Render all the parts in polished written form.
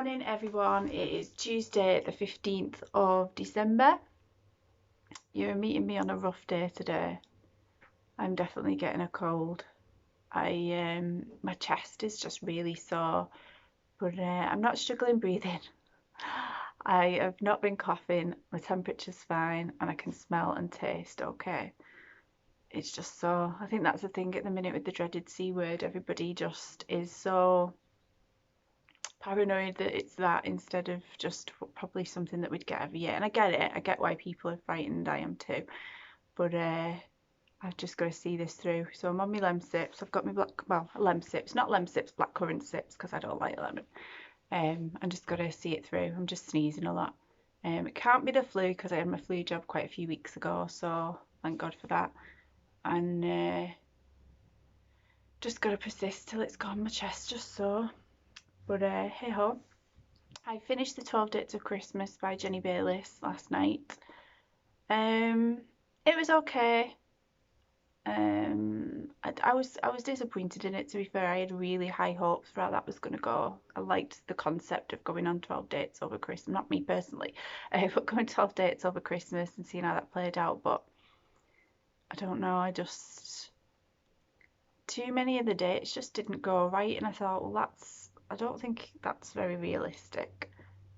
Morning everyone, it is Tuesday the 15th of December. You're meeting me on a rough day today. I'm definitely getting a cold. My chest is just really sore, but I'm not struggling breathing. I have not been coughing, my temperature's fine and I can smell and taste okay. It's just so, I think that's the thing at the minute with the dreaded C word, everybody just is so paranoid that it's that instead of just probably something that we'd get every year. And I get it, I get why people are frightened, I am too, but I've just got to see this through. So I'm on my lem sips. I've got my lem sips, not lem sips, blackcurrant sips, because I don't like lemon. I'm just got to see it through. I'm just sneezing a lot. It can't be the flu because I had my flu jab quite a few weeks ago, so thank God for that. And just got to persist till it's gone. My chest just sore. But hey ho. I finished the 12 Dates of Christmas by Jenny Bayliss last night. It was okay. I was disappointed in it, to be fair. I had really high hopes for how that was going to go. I liked the concept of going on 12 dates over Christmas, not me personally, but going 12 dates over Christmas and seeing how that played out. But I don't know, too many of the dates just didn't go right, and I thought, well, I don't think that's very realistic.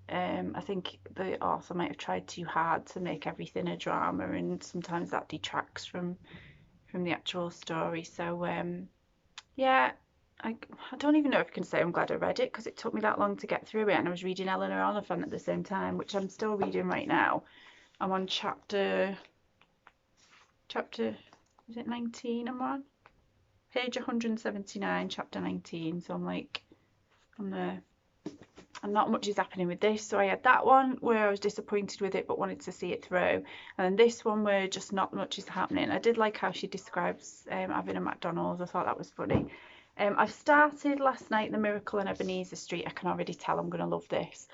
I think the author might have tried too hard to make everything a drama, and sometimes that detracts from the actual story. So yeah, I don't even know if I can say I'm glad I read it, because it took me that long to get through it, and I was reading Eleanor Oliphant at the same time, which I'm still reading right now. I'm on chapter is it 19? I'm on page 179, chapter 19. So I'm like on the, and not much is happening with this. So I had that one where I was disappointed with it but wanted to see it through, and then this one where just not much is happening. I did like how she describes having a McDonald's. I thought that was funny. I've started last night The Miracle on Ebenezer Street. I can already tell I'm going to love this.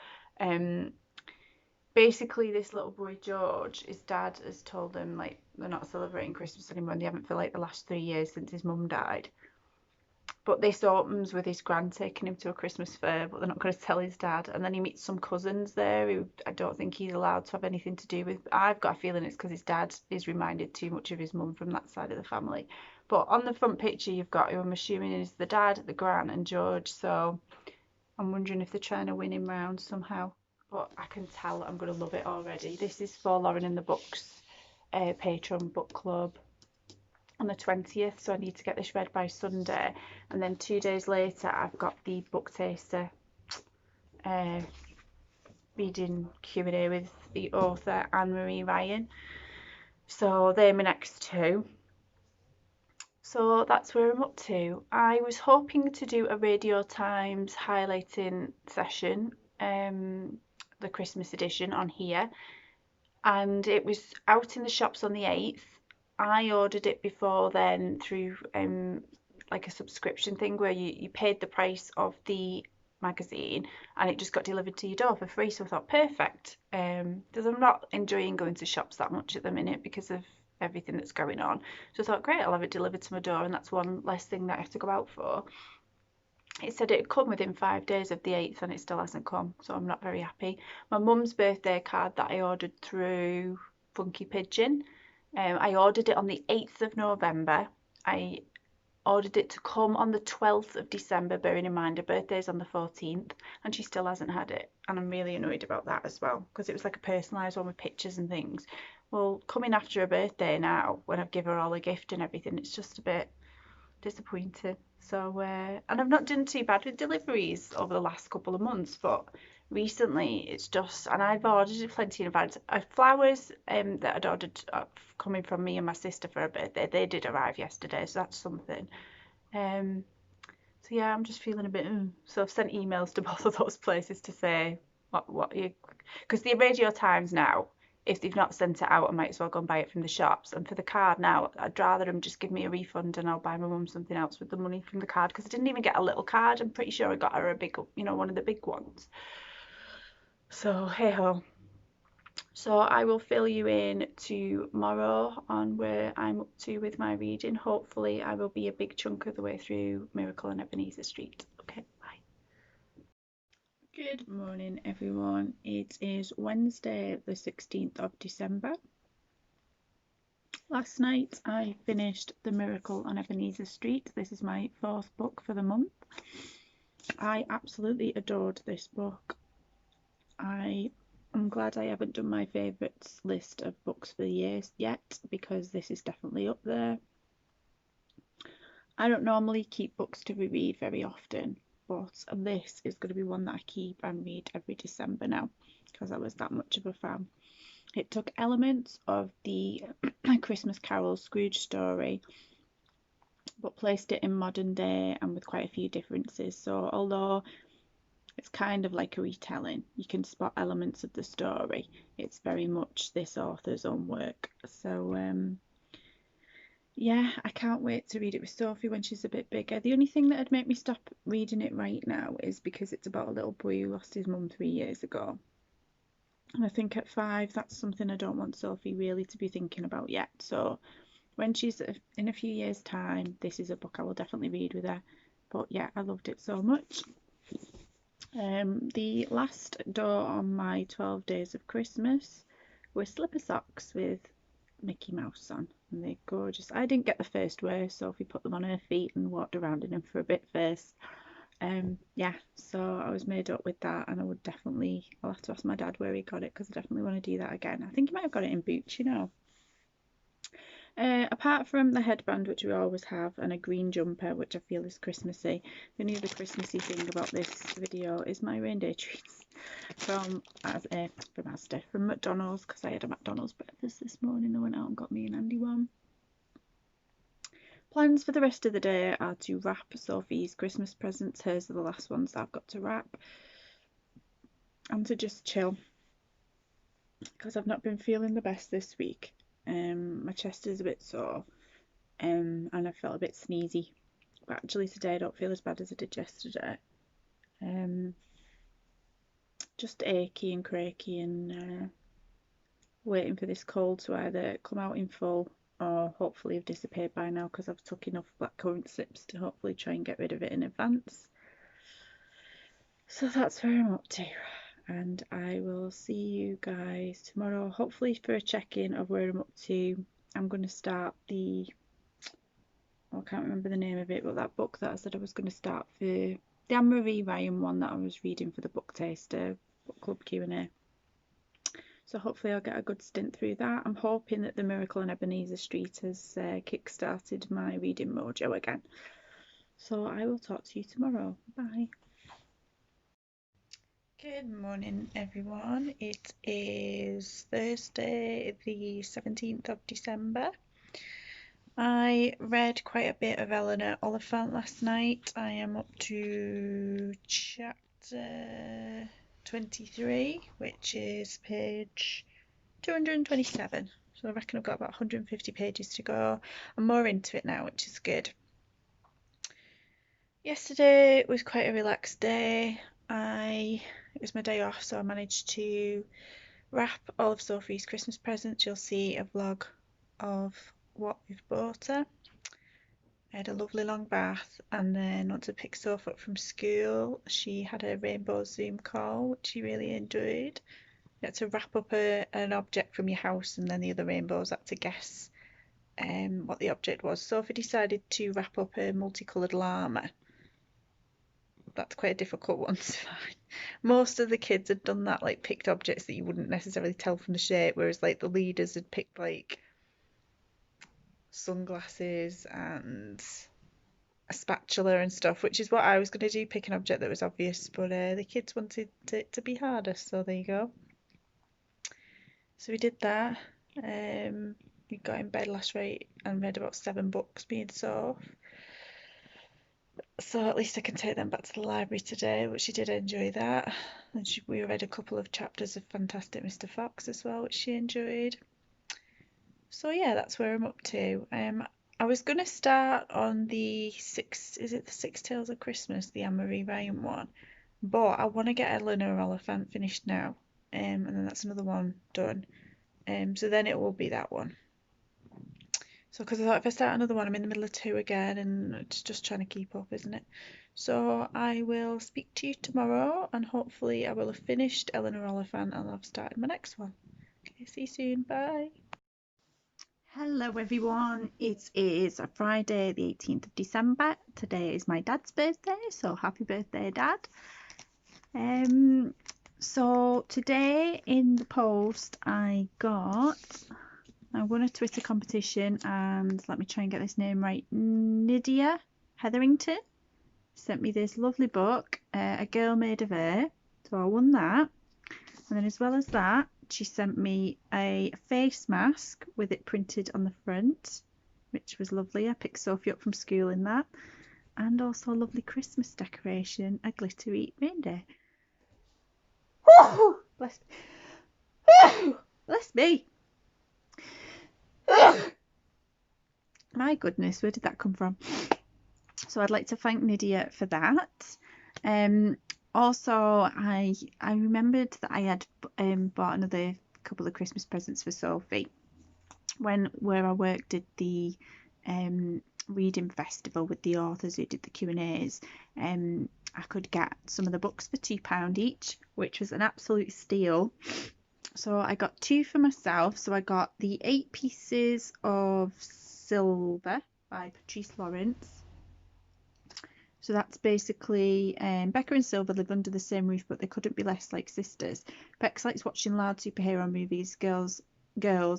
Basically, this little boy George, his dad has told him like they're not celebrating Christmas anymore, and they haven't for like the last 3 years since his mum died. But this opens with his gran taking him to a Christmas fair, but they're not going to tell his dad. And then he meets some cousins there who I don't think he's allowed to have anything to do with. I've got a feeling it's because his dad is reminded too much of his mum from that side of the family. But on the front picture, you've got who I'm assuming is the dad, the gran, and George. So I'm wondering if they're trying to win him round somehow. But I can tell I'm going to love it already. This is for Lauren in the Books Patreon book club on the 20th, so I need to get this read by Sunday. And then 2 days later I've got the book taster reading Q&A with the author Anne-Marie Ryan. So they're my next two. So that's where I'm up to. I was hoping to do a Radio Times highlighting session, the Christmas edition on here, and it was out in the shops on the 8th. I ordered it before then through like a subscription thing where you paid the price of the magazine and it just got delivered to your door for free. So I thought, perfect, because I'm not enjoying going to shops that much at the minute because of everything that's going on. So I thought, great, I'll have it delivered to my door, and that's one less thing that I have to go out for. It said it'd come within 5 days of the 8th and it still hasn't come, so I'm not very happy. My mum's birthday card that I ordered through Funky Pigeon, I ordered it on the 8th of November. I ordered it to come on the 12th of December, bearing in mind her birthday's on the 14th, and she still hasn't had it. And I'm really annoyed about that as well, because it was like a personalised one with pictures and things. Well, coming after her birthday now, when I've given her all a gift and everything, it's just a bit disappointing. So, and I've not done too bad with deliveries over the last couple of months, but recently it's just, and I've ordered plenty in advance. Flowers that I'd ordered coming from me and my sister for her birthday, they did arrive yesterday, so that's something. So yeah, I'm just feeling a bit, so I've sent emails to both of those places to say what you, because the Radio Times now, if they've not sent it out, I might as well go and buy it from the shops. And for the card now, I'd rather them just give me a refund and I'll buy my mum something else with the money from the card, because I didn't even get a little card. I'm pretty sure I got her a big, one of the big ones. So hey ho. So I will fill you in tomorrow on where I'm up to with my reading. Hopefully I will be a big chunk of the way through Miracle on Ebenezer Street. Okay, bye. Good morning everyone. It is Wednesday the 16th of December. Last night I finished The Miracle on Ebenezer Street. This is my fourth book for the month. I absolutely adored this book. I'm glad I haven't done my favourites list of books for the year yet, because this is definitely up there. I don't normally keep books to reread very often, but this is going to be one that I keep and read every December now, because I was that much of a fan. It took elements of the Christmas Carol Scrooge story, but placed it in modern day and with quite a few differences. So although it's kind of like a retelling, you can spot elements of the story. It's very much this author's own work. So yeah, I can't wait to read it with Sophie when she's a bit bigger. The only thing that would make me stop reading it right now is because it's about a little boy who lost his mum 3 years ago. And I think at 5, that's something I don't want Sophie really to be thinking about yet. So when she's in a few years' time, this is a book I will definitely read with her. But yeah, I loved it so much. The last door on my 12 Days of Christmas were slipper socks with Mickey Mouse on, and they're gorgeous. I didn't get the first wear, Sophie put them on her feet and walked around in them for a bit first. Yeah, so I was made up with that, and I'll have to ask my dad where he got it, because I definitely want to do that again. I think he might have got it in Boots, you know. Apart from the headband, which we always have, and a green jumper, which I feel is Christmassy, the only other Christmassy thing about this video is my reindeer treats from McDonald's, because I had a McDonald's breakfast this morning. I went out and got me and Andy one. Plans for the rest of the day are to wrap Sophie's Christmas presents. Hers are the last ones that I've got to wrap. And to just chill, because I've not been feeling the best this week. My chest is a bit sore, and I felt a bit sneezy. But actually today I don't feel as bad as I did yesterday. Just achy and cracky, and waiting for this cold to either come out in full or hopefully have disappeared by now, because I've took enough blackcurrant sips to hopefully try and get rid of it in advance. So that's where I'm up to, and I will see you guys tomorrow, hopefully for a check-in of where I'm up to. I'm going to start I can't remember the name of it, but that book that I said I was going to start for the Anne-Marie Ryan one that I was reading for the book taster book club Q&A. So hopefully I'll get a good stint through that. I'm hoping that The Miracle on Ebenezer Street has kick-started my reading mojo again. So I will talk to you tomorrow. Bye. Good morning everyone. It is Thursday the 17th of December. I read quite a bit of Eleanor Oliphant last night. I am up to chapter 23, which is page 227. So I reckon I've got about 150 pages to go. I'm more into it now, which is good. Yesterday was quite a relaxed day. It was my day off, so I managed to wrap all of Sophie's Christmas presents. You'll see a vlog of what we've bought her. I had a lovely long bath, and then once I picked Sophie up from school, she had a rainbow Zoom call, which she really enjoyed. You had to wrap up an object from your house, and then the other rainbows had to guess what the object was. Sophie decided to wrap up a multicoloured llama. That's quite a difficult one to find. Most of the kids had done that, like picked objects that you wouldn't necessarily tell from the shape, whereas like the leaders had picked like sunglasses and a spatula and stuff, which is what I was going to do, pick an object that was obvious, but the kids wanted it to be harder, so there you go. So we did that. We got in bed last night and read about 7 books, being so at least I can take them back to the library today, but she did enjoy that. And we read a couple of chapters of Fantastic Mr. Fox as well, which she enjoyed. So yeah, that's where I'm up to. I was going to start on the Six Tales of Christmas, the Anne-Marie Ryan one, but I want to get Eleanor Oliphant finished now, and then that's another one done. So then it will be that one. So, because I thought if I start another one, I'm in the middle of two again, and it's just trying to keep up, isn't it? So, I will speak to you tomorrow, and hopefully, I will have finished Eleanor Oliphant and I've started my next one. Okay, see you soon. Bye. Hello everyone, it is a Friday the 18th of December. Today is my dad's birthday, so happy birthday dad. So today in the post I won a Twitter competition, and let me try and get this name right, Nydia Hetherington sent me this lovely book, A Girl Made of Her, so I won that. And then as well as that, she sent me a face mask with it printed on the front, which was lovely. I picked Sophie up from school in that. And also a lovely Christmas decoration, a glittery reindeer. Bless me. Bless me. My goodness, where did that come from? So I'd like to thank Nydia for that. Also, I remembered that I had bought another couple of Christmas presents for Sophie where I worked at the reading festival with the authors who did the Q&As. I could get some of the books for £2 each, which was an absolute steal. So I got two for myself. So I got the 8 Pieces of Silver by Patrice Lawrence. So that's basically Becca and Silver live under the same roof, but they couldn't be less like sisters. Bex likes watching loud superhero movies, girls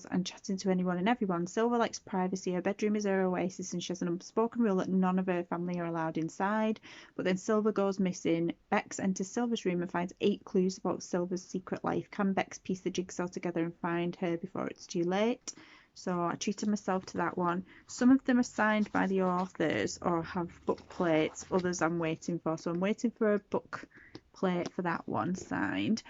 and chatting to anyone and everyone. Silver likes privacy. Her bedroom is her oasis, and she has an unspoken rule that none of her family are allowed inside. But then Silver goes missing. Bex enters Silver's room and finds 8 clues about Silver's secret life. Can Bex piece the jigsaw together and find her before it's too late? So I treated myself to that one. Some of them are signed by the authors or have book plates. Others I'm waiting for. So I'm waiting for a book plate for that one signed.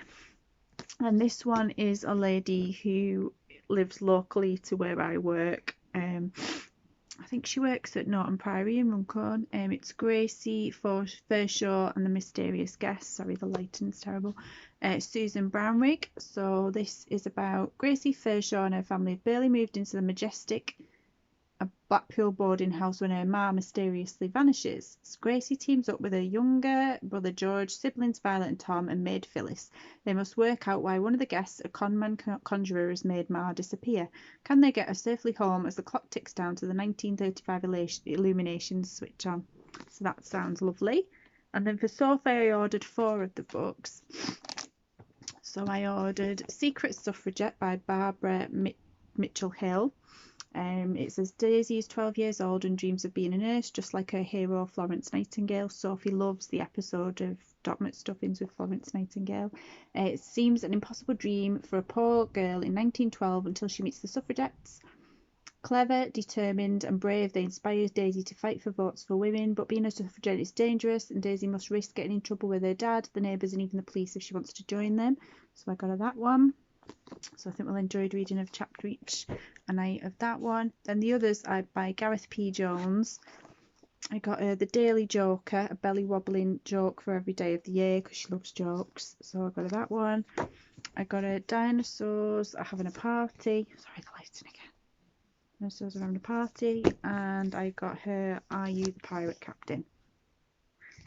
And this one is a lady who lives locally to where I work. I think she works at Norton Priory in Runcorn. It's Gracie Furshaw and the Mysterious Guest. Sorry, the lighting's terrible. Susan Brownrigg. So this is about Gracie Furshaw and her family have barely moved into the majestic Blackpool boarding house when her ma mysteriously vanishes. Gracie teams up with her younger brother George, siblings Violet and Tom, and maid Phyllis. They must work out why one of the guests, a conman conjurer, has made ma disappear. Can they get her safely home as the clock ticks down to the 1935 illuminations switch on? So that sounds lovely. And then for Sophie, I ordered 4 of the books. So I ordered Secret Suffragette by Barbara Mitchell-Hill. It says Daisy is 12 years old and dreams of being a nurse, just like her hero Florence Nightingale. Sophie loves the episode of Doc McStuffins with Florence Nightingale. It seems an impossible dream for a poor girl in 1912 until she meets the suffragettes. Clever, determined and brave, they inspire Daisy to fight for votes for women, but being a suffragette is dangerous and Daisy must risk getting in trouble with her dad, the neighbours and even the police if she wants to join them. So I got her that one. So I think we'll enjoy reading a chapter each a night of that one. Then the others are by Gareth P. Jones. I got her The Daily Joker, a belly wobbling joke for every day of the year because she loves jokes. So I got her that one. I got her Dinosaurs Are Having a Party. Sorry, the lighting again. Dinosaurs Are Having a Party. And I got her Are You the Pirate Captain?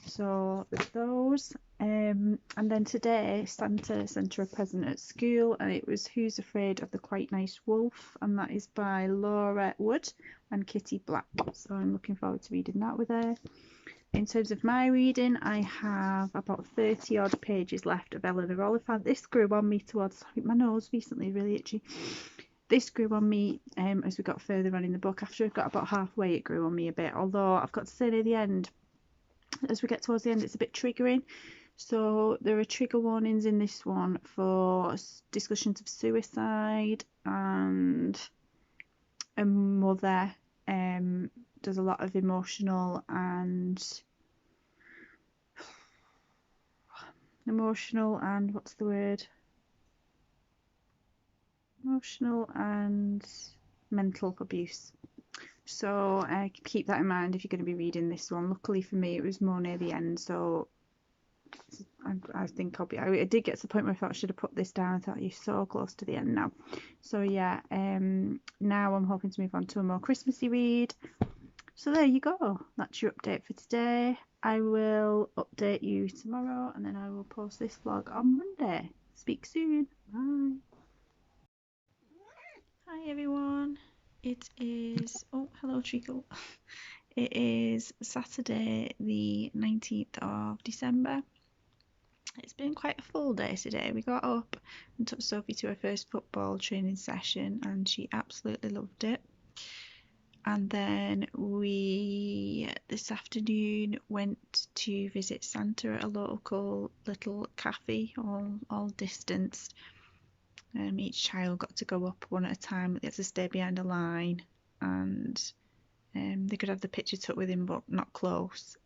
So with those, and then today Santa sent her a present at school, and it was Who's Afraid of the Quite Nice Wolf, and that is by Laura Wood and Kitty Black. So I'm looking forward to reading that with her. In terms of my reading, I have about 30 odd pages left of Eleanor Oliphant. This grew on me towards, I think my nose recently is really itchy. This grew on me as we got further on in the book. After I got about halfway, it grew on me a bit, although I've got to say near the end, as we get towards the end, it's a bit triggering. So there are trigger warnings in this one for discussions of suicide, and a mother does a lot of emotional and what's the word? Emotional and mental abuse. So keep that in mind if you're going to be reading this one. Luckily for me, it was more near the end, so I think I'll be. I did get to the point where I thought I should have put this down. I thought you're so close to the end now. So yeah, now I'm hoping to move on to a more Christmassy read. So there you go. That's your update for today. I will update you tomorrow, and then I will post this vlog on Monday. Speak soon. Bye. Hi everyone. It is. Oh, hello Treacle. It is Saturday, the 19th of December. It's been quite a full day today. We got up and took Sophie to her first football training session, and she absolutely loved it. And then we, this afternoon, went to visit Santa at a local little cafe, all distanced. Each child got to go up one at a time. They had to stay behind a line, and they could have the picture took with him, but not close.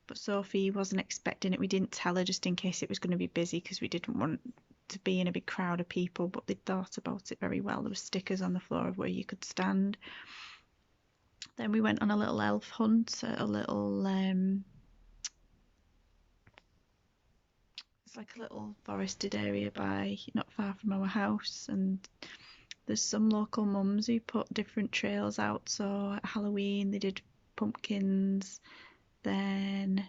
But Sophie wasn't expecting it. We didn't tell her just in case it was going to be busy, because we didn't want to be in a big crowd of people, but they thought about it very well. There were stickers on the floor of where you could stand. Then we went on a little elf hunt at a little it's like a little forested area by not far from our house, and there's some local mums who put different trails out. So at Halloween they did pumpkins. Then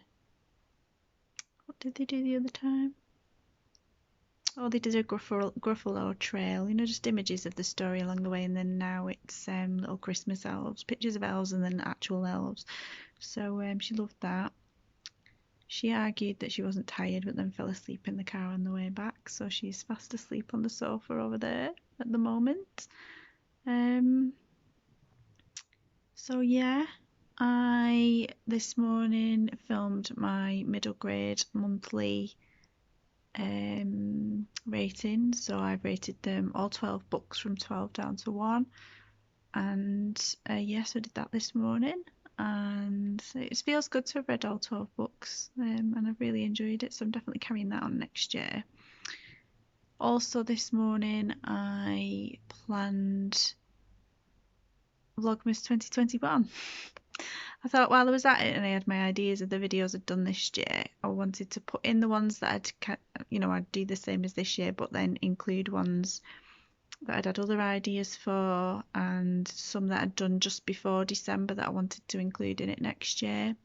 what did they do the other time? Oh, they did a Gruffalo trail, just images of the story along the way, and then now it's little Christmas elves, pictures of elves and then actual elves. So she loved that. She argued that she wasn't tired, but then fell asleep in the car on the way back, so she's fast asleep on the sofa over there at the moment. So yeah, I this morning filmed my middle grade monthly rating. So I've rated them all 12 books from 12 down to 1, and yes, I did that this morning, and it feels good to have read all 12 books, and I've really enjoyed it, so I'm definitely carrying that on next year. Also this morning I planned Vlogmas 2021. I thought while I was at it and I had my ideas of the videos I'd done this year, I wanted to put in the ones that I'd do the same as this year, but then include ones that I'd had other ideas for, and some that I'd done just before December that I wanted to include in it next year.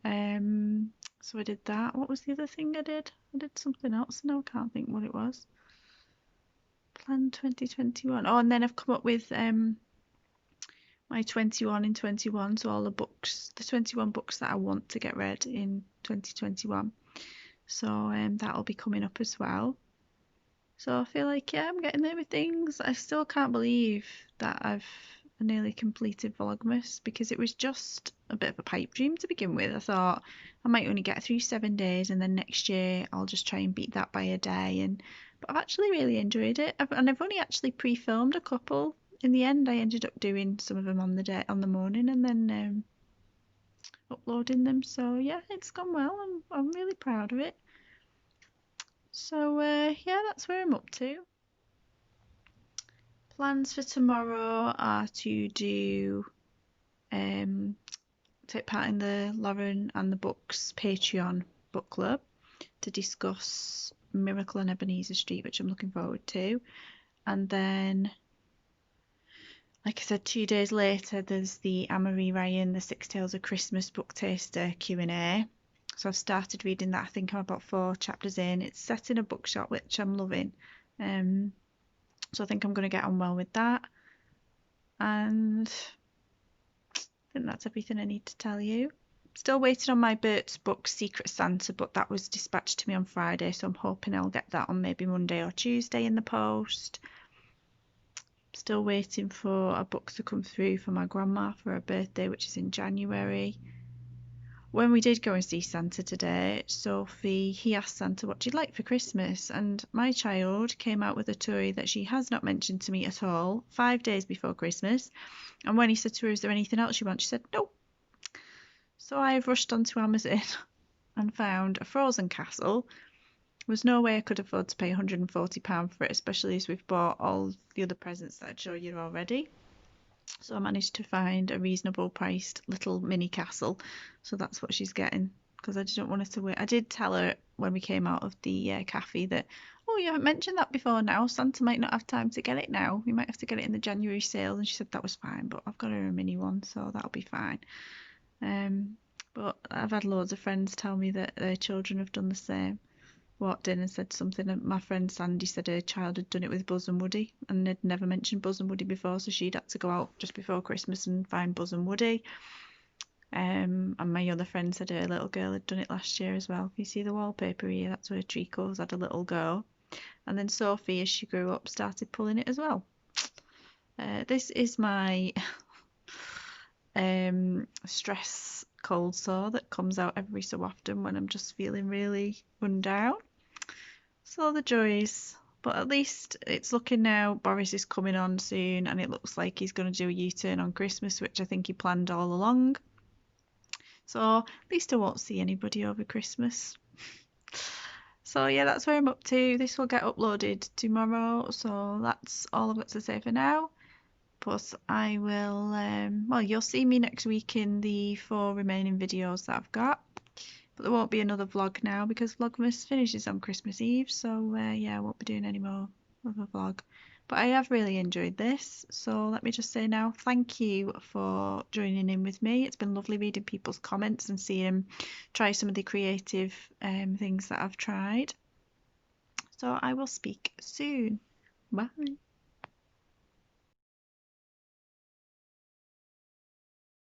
So I did that. What was the other thing I did? I did something else. Now I can't think what it was. Plan 2021. Oh, and then I've come up with my 21 in 21, so all the 21 books that I want to get read in 2021. So that'll be coming up as well. So I feel like, yeah, I'm getting there with things. I still can't believe that I've nearly completed Vlogmas, because it was just a bit of a pipe dream to begin with. I thought I might only get through 7 days, and then next year I'll just try and beat that by a day. But I've actually really enjoyed it, and I've only actually pre-filmed a couple. In the end, I ended up doing some of them on the morning, and then uploading them. So yeah, it's gone well. I'm really proud of it. So yeah, that's where I'm up to. Plans for tomorrow are to take part in the Lauren and the Books Patreon book club to discuss Miracle on Ebenezer Street, which I'm looking forward to. And then, like I said, 2 days later, there's the Anne-Marie Ryan, The Six Tales of Christmas book taster Q&A. So I've started reading that. I think I'm about 4 chapters in. It's set in a bookshop, which I'm loving. So I think I'm going to get on well with that. And I think that's everything I need to tell you. Still waiting on my Bert's book, Secret Santa, but that was dispatched to me on Friday, so I'm hoping I'll get that on maybe Monday or Tuesday in the post. Still waiting for a book to come through for my grandma for her birthday, which is in January. When we did go and see Santa today, he asked Santa what she'd like for Christmas, and my child came out with a toy that she has not mentioned to me at all 5 days before Christmas. And when he said to her, is there anything else you want, she said no. So I've rushed onto Amazon and found a Frozen castle. There was no way I could afford to pay £140 for it, especially as we've bought all the other presents that I'd show you already. So I managed to find a reasonable priced little mini castle. So that's what she's getting, because I didn't want her to wait. I did tell her when we came out of the cafe that, oh, you haven't mentioned that before now. Santa might not have time to get it now. We might have to get it in the January sale. And she said that was fine, but I've got her a mini one, so that'll be fine. But I've had loads of friends tell me that their children have done the same. Walked in and said something, and my friend Sandy said her child had done it with Buzz and Woody and had never mentioned Buzz and Woody before, so she'd had to go out just before Christmas and find Buzz and Woody. And my other friend said her little girl had done it last year as well. You see the wallpaper here? That's where Trico's had a little go. And then Sophie, as she grew up, started pulling it as well. This is my stress cold sore that comes out every so often when I'm just feeling really run down. So the joys, but at least it's looking now. Boris is coming on soon, and it looks like he's going to do a U-turn on Christmas, which I think he planned all along. So at least I won't see anybody over Christmas. So yeah, that's where I'm up to. This will get uploaded tomorrow, so that's all I've got to say for now. But I will, well, you'll see me next week in the 4 remaining videos that I've got. But there won't be another vlog now because Vlogmas finishes on Christmas Eve. So yeah, I won't be doing any more of a vlog. But I have really enjoyed this. So let me just say now, thank you for joining in with me. It's been lovely reading people's comments and seeing them try some of the creative things that I've tried. So I will speak soon. Bye.